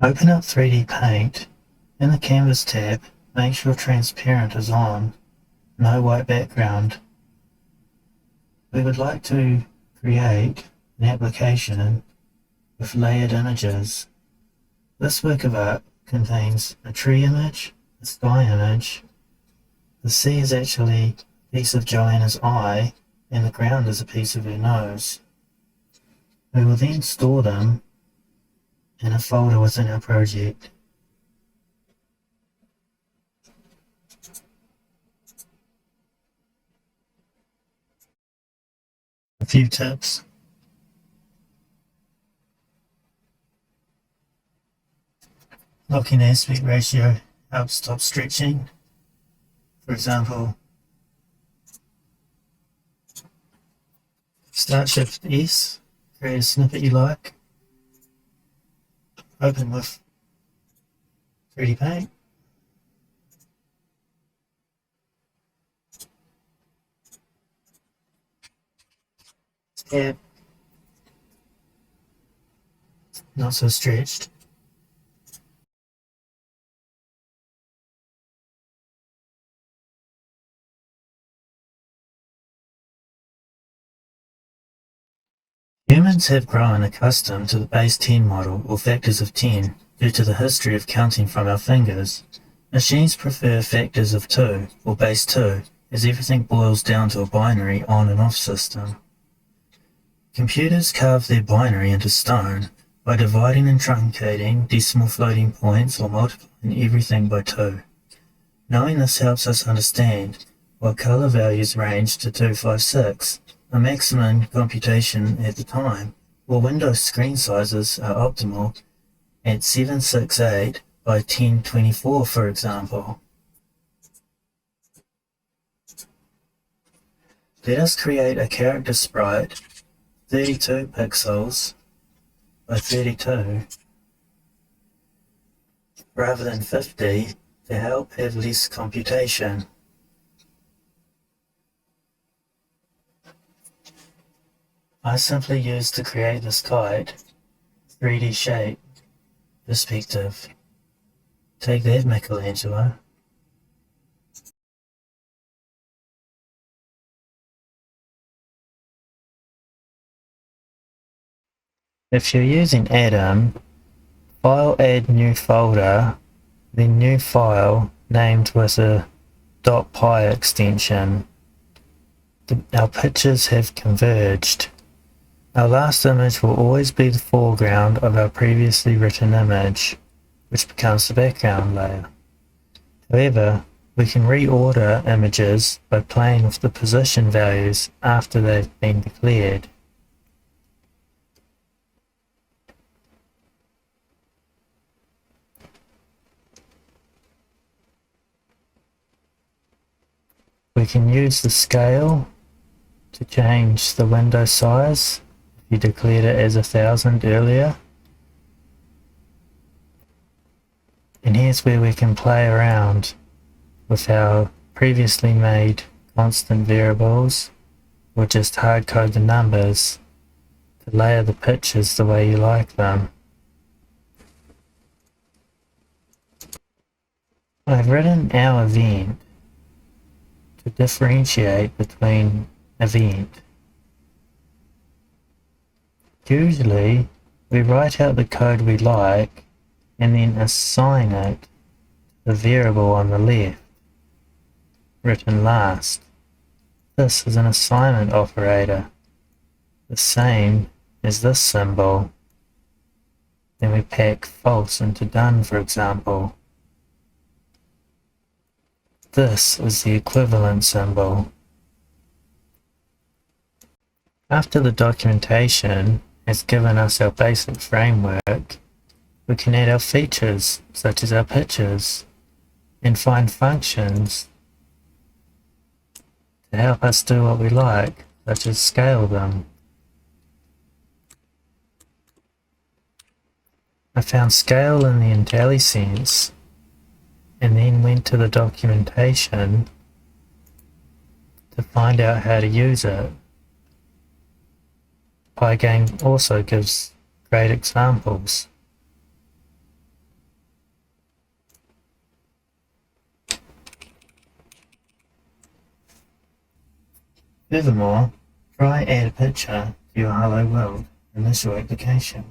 Open up 3D Paint. In the Canvas tab, make sure Transparent is on, no white background. We would like to create an application with layered images. This work of art contains a tree image, a sky image. The sea is actually a piece of Joanna's eye, and the ground is a piece of her nose. We will then store them in a folder within our project. A few tips. Locking aspect ratio helps stop stretching. For example, start Shift S, create a snippet you like, open with 3D Paint, tab, not so stretched. Humans have grown accustomed to the base 10 model or factors of 10 due to the history of counting from our fingers. Machines prefer factors of 2 or base 2 as everything boils down to a binary on and off system. Computers carve their binary into stone by dividing and truncating decimal floating points or multiplying everything by 2. Knowing this helps us understand why color values range to 256, a maximum computation at the time, while Windows screen sizes are optimal at 768 by 1024, for example. Let us create a character sprite 32 pixels by 32 rather than 50 to help have less computation. I simply use to create this kite 3D shape perspective. Take that, Michelangelo. If you're using Atom, File Add New Folder, then New File named with a .py extension. Our pictures have converged. Our last image will always be the foreground of our previously written image, which becomes the background layer. However, we can reorder images by playing with the position values after they've been declared. We can use the scale to change the window size if you declared it as 1000 earlier. And here's where we can play around with our previously made constant variables, or just hard code the numbers to layer the pictures the way you like them. I've written our event to differentiate between event. Usually we write out the code we like and then assign it to the variable on the left, written last. This is an assignment operator, the same as this symbol. Then we pack false into done, for example. This is the equivalent symbol. After the documentation has given us our basic framework, we can add our features, such as our pictures, and find functions to help us do what we like, such as scale them. I found scale in the IntelliSense and then went to the documentation to find out how to use it. Pygame also gives great examples. Furthermore, try add a picture to your Hello World initial application.